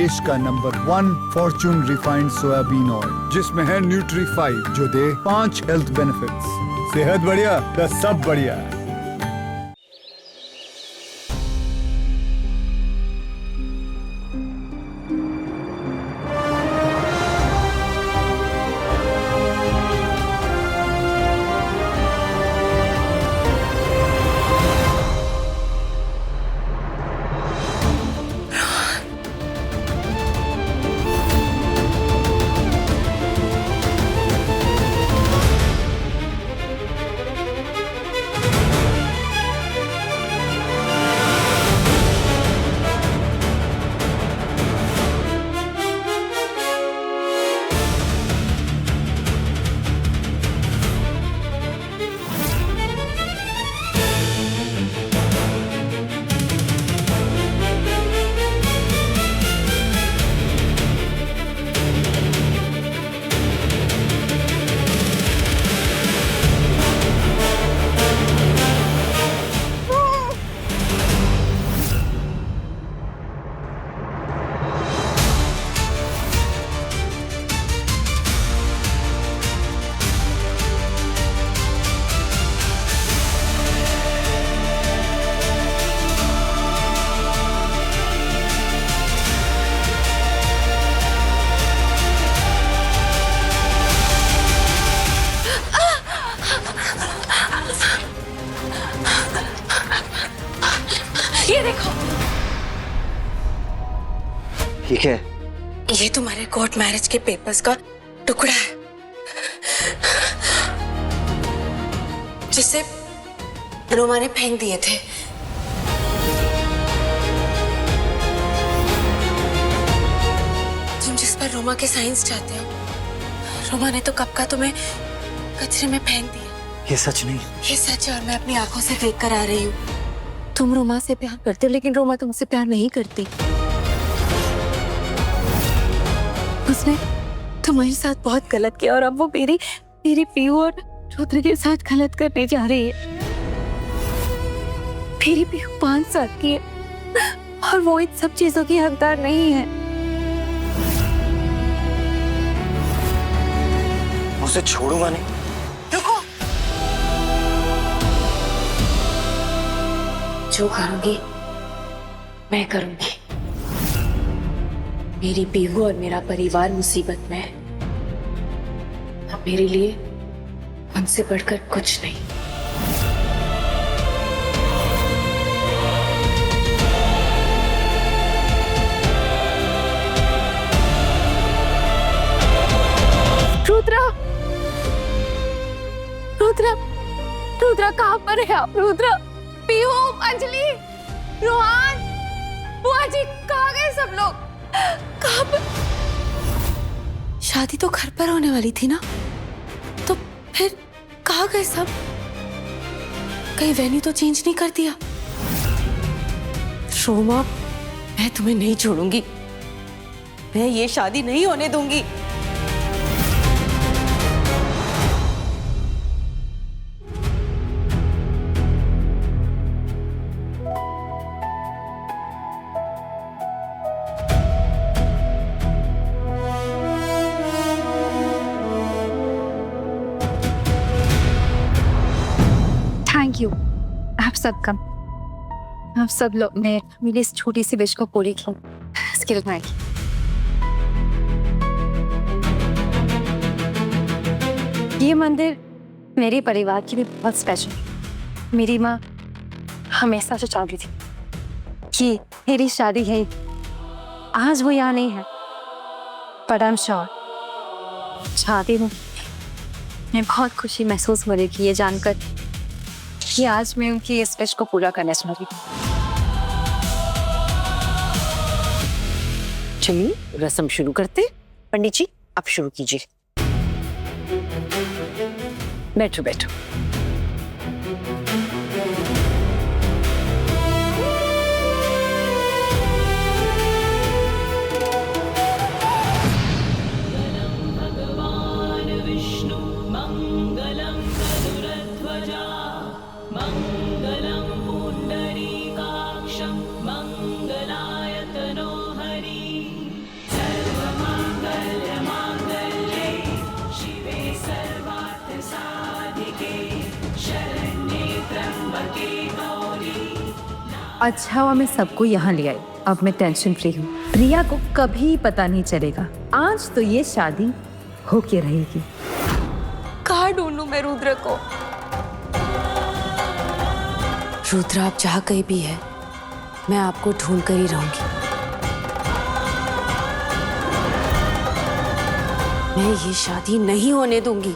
देश का number 1 Fortune refined soybean oil, जिसमें है न्यूट्री5 जो दे 5 हेल्थ बेनिफिट्स। सेहत बढ़िया तो सब बढ़िया। ये देखो, ठीक है। ये तुम्हारे कोर्ट मैरिज के पेपर्स का टुकड़ा है, जिसे रोमा ने फेंक दिए थे। तुम जिस पर रोमा के साइंस चाहते हो, रोमा ने तो कब का तुम्हें कचरे में फेंक दिया। ये सच नहीं। ये सच है और मैं अपनी आंखों से देख कर आ रही हूँ। तुम रोमा से प्यार करते हो, लेकिन रोमा तुमसे प्यार नहीं करती। उसने तुम्हारे साथ बहुत गलत किया और अब वो मेरी पीहू और रुद्र के साथ गलत करने जा रही है। मेरी पीहू 5 साल की है और वो इन सब चीजों की हकदार नहीं है। उसे छोड़ूंगा नहीं। रुको, जो करूंगी मैं करूंगी। मेरी पीहू और मेरा परिवार मुसीबत में है। अब मेरे लिए उनसे बढ़कर कुछ नहीं। रुद्रा, रुद्रा, रुद्रा कहाँ पर है आप? रुद्रा, पीहू, अंजलि, रोहान, बुआ जी, कहाँ गए सब लोग? कहाँ पर? शादी तो घर पर होने वाली थी ना, तो फिर कहाँ गए सब? कहीं वेन्यू तो चेंज नहीं कर दिया? रोमा, मैं तुम्हें नहीं छोड़ूंगी। मैं ये शादी नहीं होने दूंगी। थैंक यू आप सबका। आप सब लोग ने मेरी इस छोटी सी विश को पूरी की। इसके लिए थैंक यू। ये मंदिर मेरे परिवार की भी बहुत स्पेशल है। मेरी माँ हमेशा से चाहती थी कि मेरी शादी है। आज वो यहाँ नहीं है, पर आई एम श्योर शादी में मैं बहुत खुशी महसूस हो रही थी ये जानकर कि आज मैं उनकी इस विश को पूरा करने जा रही हूँ। चलिए रस्म शुरू करते। पंडित जी आप शुरू कीजिए। बैठो बैठो। अच्छा हुआ मैं सबको यहाँ ले आई। अब मैं टेंशन फ्री हूँ। प्रिया को कभी पता नहीं चलेगा। आज तो ये शादी होके रहेगी। कहाँ ढूंढूं मैं रुद्र को? रुद्र आप जहाँ कहीं भी है, मैं आपको ढूंढ कर ही रहूंगी। मैं ये शादी नहीं होने दूंगी।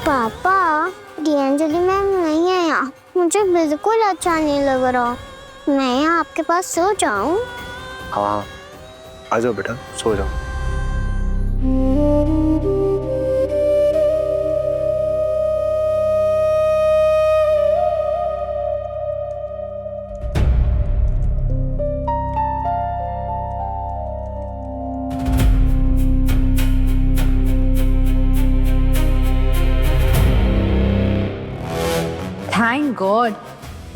पापा, डीएंजली मैम नहीं है यहाँ। मुझे बिल्कुल अच्छा नहीं लग रहा। मैं यहाँ आपके पास सो जाऊँ? हाँ, आ जाओ बेटा, सो जाओ। थैंक गॉड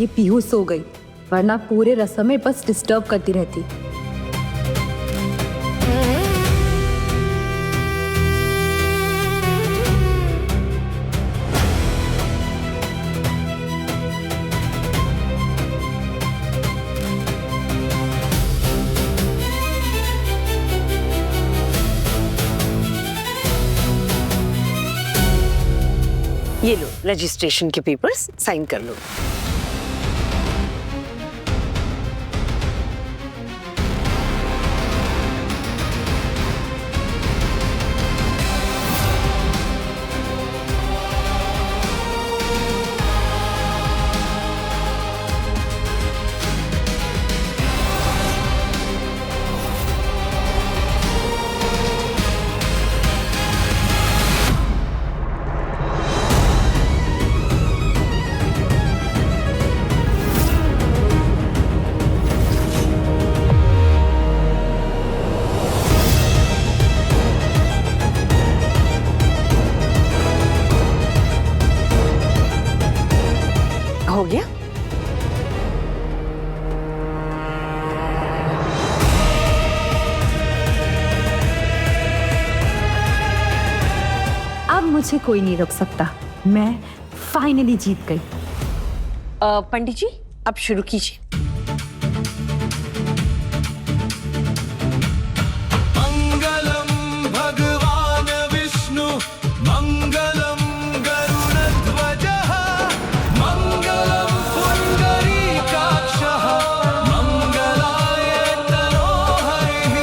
ये पीहू सो गई, वरना पूरे रस्म में बस डिस्टर्ब करती रहती। ये लो रजिस्ट्रेशन के पेपर्स, साइन कर लो। हो गया? अब मुझे कोई नहीं रोक सकता। मैं फाइनली जीत गई। पंडित जी अब शुरू कीजिए। मंगलम भगवान विष्णु मंगलम गरुड़ध्वजः मंगलम पुंडरीकाक्षः मंगलाय तनोहरिः।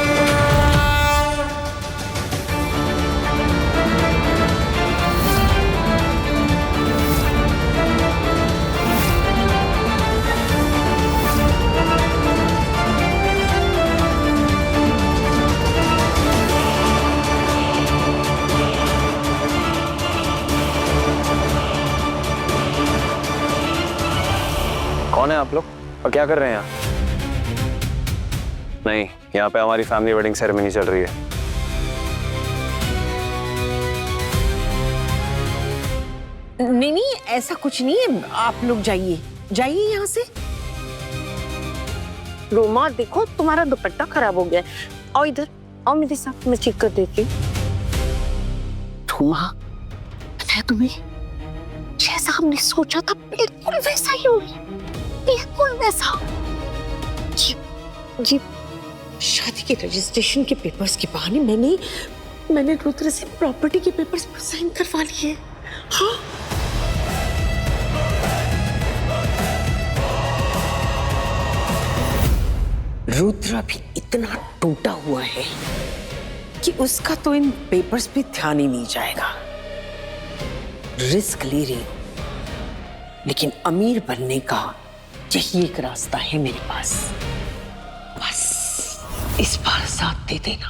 कौन है आप लोग और क्या कर रहे हैं यहाँ? नहीं, यहाँ पे हमारी फैमिली वेडिंग सेरेमनी चल रही है। नहीं नहीं, ऐसा कुछ नहीं है। आप लोग जाइए, जाइए यहाँ से। रोमा देखो, तुम्हारा दुपट्टा खराब हो गया है। आओ इधर, आओ मेरे साथ, मैं ठीक कर देती हूँ। रोमा, पता है तुम्हें, जैसा हमने सोचा था बिल्कुल वैसा ही हो गया, बिल्कुल वैसा। जी, शादी के रजिस्ट्रेशन के पेपर्स के बहाने मैंने रुद्र से प्रॉपर्टी के पेपर्स पर साइन करवा लिए। हाँ, रुद्र भी इतना टूटा हुआ है कि उसका तो इन पेपर्स पे ध्यान ही नहीं जाएगा। रिस्क ले रही हूं, लेकिन अमीर बनने का यही एक रास्ता है मेरे पास। बस इस बार साथ दे देना,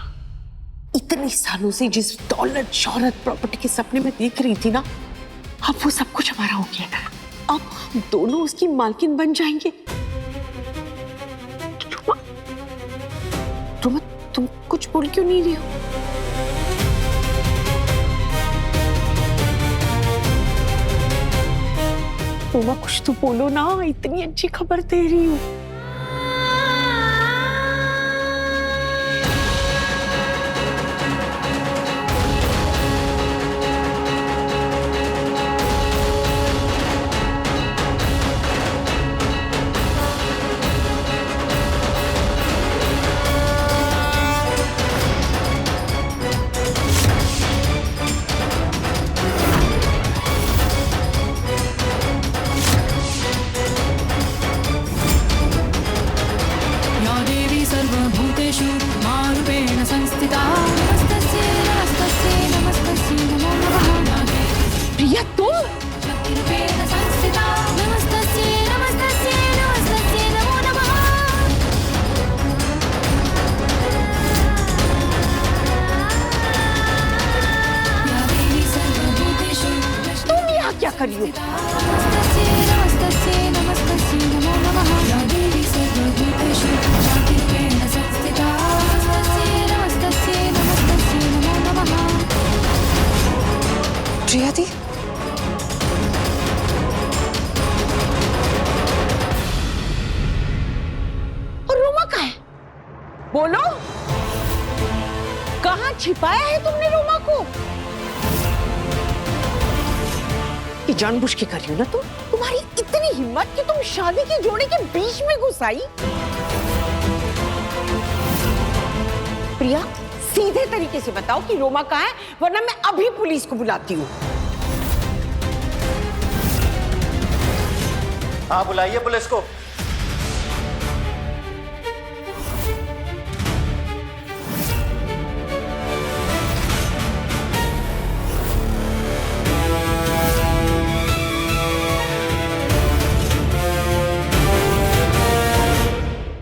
इतने सालों से जिस दौलत शौहरत प्रॉपर्टी के सपने में देख रही थी ना, अब वो सब कुछ हमारा हो गया है। अब हम दोनों उसकी मालकिन बन जाएंगे। रोमा, तुम कुछ बोल क्यों नहीं रही हो? रोमा, कुछ तो बोलो ना, इतनी अच्छी खबर दे रही हूँ। या देवी सर्वभूतेषु मारूपेण संस्थिता नमस्तस्यै नमस्तस्यै नमस्तस्यै नमो नमः। प्रिया, तुम? शक्तिरूपेण संस्थिता नमस्तस्यै नमस्तस्यै नमस्तस्यै नमो नमः। या देवी सर्वभूतेषु तुम यहाँ क्या कर रही हो? नमस्तस्यै नमस्तस्यै नमस्तस्यै नमो नमः। या देवी सर्वभूतेषु शक्तिरूपेण संस्थिता नमस्तस्यै नमस्तस्यै नमस्तस्यै नमो नमः। प्रिया दी, और रोमा कहाँ है? बोलो, कहाँ छिपाया है तुमने रोमा को? ये जानबूझ के कर रही हो ना तुम? तुम्हारी इतनी हिम्मत कि तुम शादी के जोड़े के बीच में घुस आई? प्रिया, सीधे तरीके से बताओ कि रोमा कहाँ है, वरना मैं अभी पुलिस को बुलाती हूँ। हाँ, बुलाइए पुलिस को।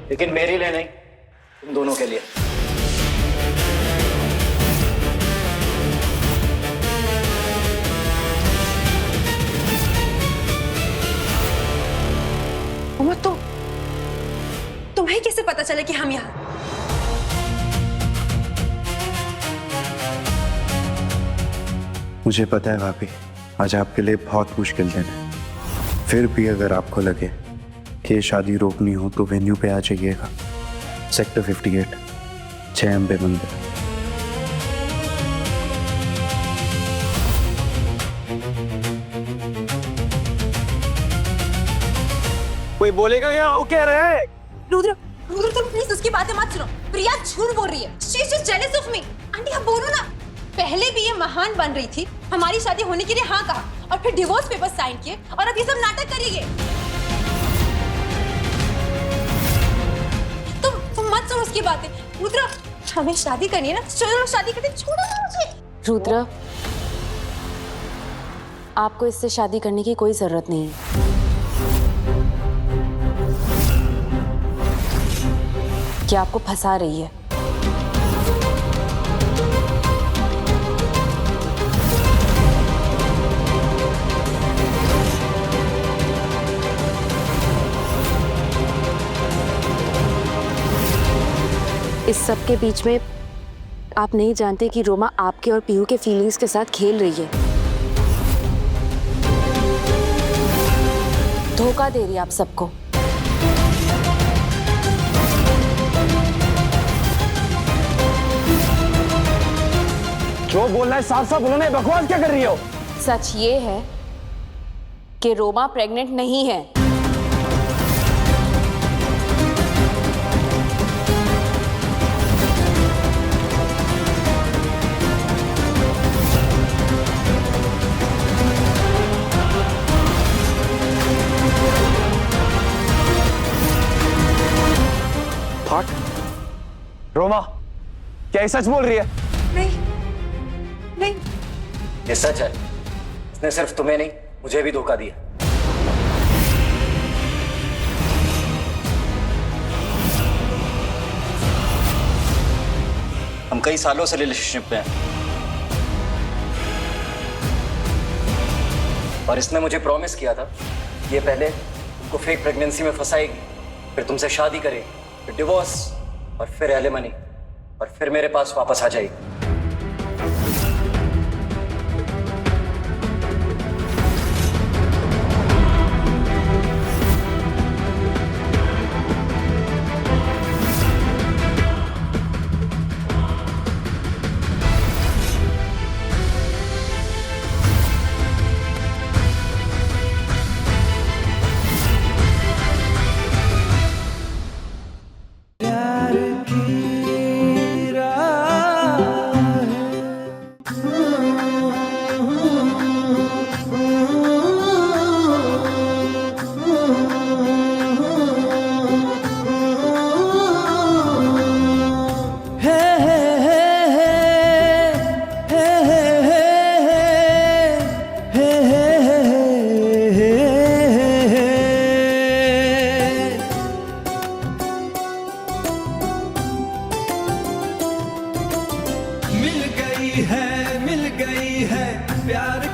लेकिन मेरे लिए नहीं, तुम दोनों के लिए। रोमा, तुम्हें कैसे पता चले कि हम यहाँ? मुझे पता है भाभी, आज आपके लिए बहुत मुश्किल दिन है। फिर भी अगर आपको लगे कि ये शादी रोकनी हो तो वेन्यू पे आ जाइएगा। सेक्टर 58, 6 अम्बे मंदिर। कोई बोलेगा यहाँ, वो कह रहा है। रुद्र, रुद्र तुम प्लीज उसकी बातें मत सुनो। प्रिया झूठ बोल रही है। She is just jealous of me। Aunty आप बोलो ना। पहले भी ये महान बन रही थी, हमारी शादी होने के लिए हाँ कहा और फिर डिवोर्स पेपर साइन किए और अब ये सब नाटक करिए। तुम मत सुनो उसकी बातें। रुद्र, हमें शादी करनी है ना, चलो शादी करते, छोड़ो ना मुझे। रुद्र, आपको इससे शादी करने की कोई जरूरत नहीं है। क्या आपको फंसा रही है? इस सब के बीच में आप नहीं जानते कि रोमा आपके और पीहू के फीलिंग्स के साथ खेल रही है, धोखा दे रही है आप सबको। जो बोलना है साफ साफ बोलो ना, बकवास क्या कर रही हो? सच ये है कि रोमा प्रेग्नेंट नहीं है। हट। रोमा, क्या ये सच बोल रही है? नहीं, ये सच है। इसने सिर्फ तुम्हें नहीं, मुझे भी धोखा दिया। हम कई सालों से रिलेशनशिप में हैं और इसने मुझे प्रॉमिस किया था ये पहले तुमको फेक प्रेगनेंसी में फंसाएगी, फिर तुमसे शादी करेगी, फिर डिवोर्स और फिर एलिमनी और फिर मेरे पास वापस आ जाएगी। प्यार की राह मिल गई है प्यार